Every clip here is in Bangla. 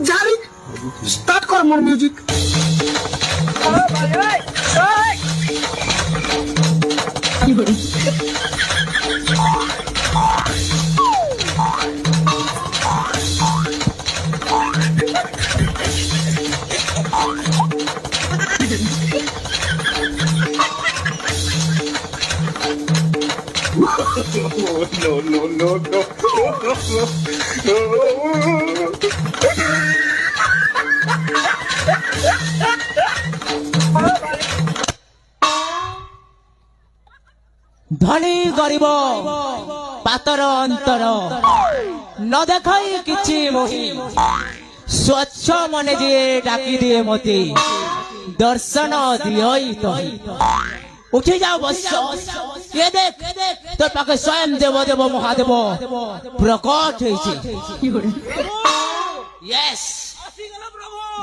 जाली स्टार्ट कर मोर music no, no, no, no. ধনী গরিব পাতর অন্তর ন দেখাই কিছু মোহি স্বচ্ছ মনে দিয়ে ডাকি দিয়ে মতি দর্শন দিয়ই তহি উঠে যাও বৎস এ দেখ তোর পাখে স্বয়ং দেব দেব মহাদেব প্রকট হয়েছে ইয়েস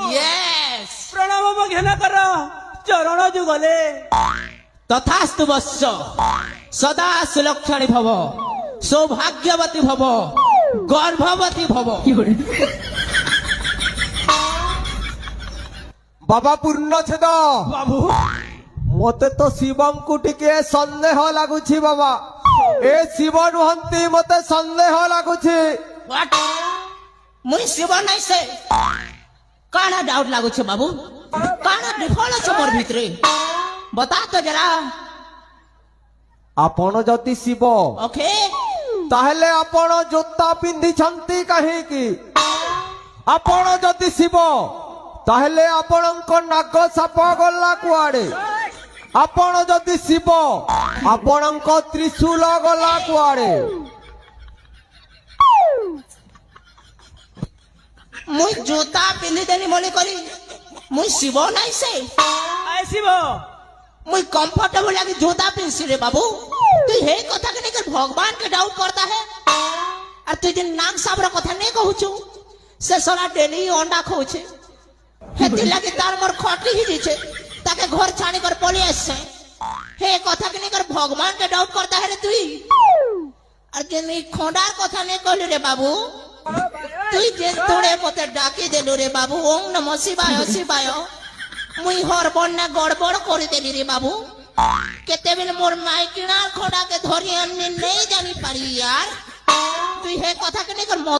ইয়েস প্রণাম ঘেনা কর চরণ যুগলে তথাস্তু বৎস সদা সুলক্ষণী ভব সৌভাগ্যবতী ভব গর্ভবতী ভব বাবা পূর্ণছেদ বাবু মতে তো শিবঙ্কু টিকে সন্দেহ লাগুছি বাবা এ শিব নুহନ୍ତି মতে সন্দেহ লাগুছি What? মুই শিব নাই সে কানা ডাউট লাগুছে বাবু কানা বিফল আছে মোর ভিতরে বতা তো জরা আপন যদি শিব ওকে তাহলে আপন জোতা পিন্ধিছন্তি কাহিকি আপন যদি শিব তাহলে ଆପଣଙ୍କ ନାଗ ସାପ ଗଲା କୁଆଡେ ଆପଣ ଯଦି ଶିବ ଆପଣଙ୍କ ତ୍ରିଶୂଳ ଗଲା କୁଆଡେ মুই জুতা পিন্ধি দেনি মনে করি মুই শিব নাই সে আসিব মুই कंफर्टेबल लागे जूता पिनसी रे बाबू तू हे कथा के लेकर भगवान के डाउट करता है और तू जे नाग साबर कथा नहीं कहूछु से सोना डेली अंडा खाउछे हेती लागे तार मोर खटी ही दिछे ताके घर छानी कर पली आसे हे कथा के लेकर भगवान के डाउट करता है रे तू और जे नहीं खोंडार कथा नहीं कहले रे बाबू তুই যে তোড়ে পথে ডাকি দেলু রে বাবু ওং নমঃ শিবায় শিবায় মুই হরবন্যা গড়বড় করে দেলি রে বাবু কেতেবেলে মোর মাই কিনা খোড়াকে ধরি আনি নেই জানি পারি यार তুই হে কথা কেনে কর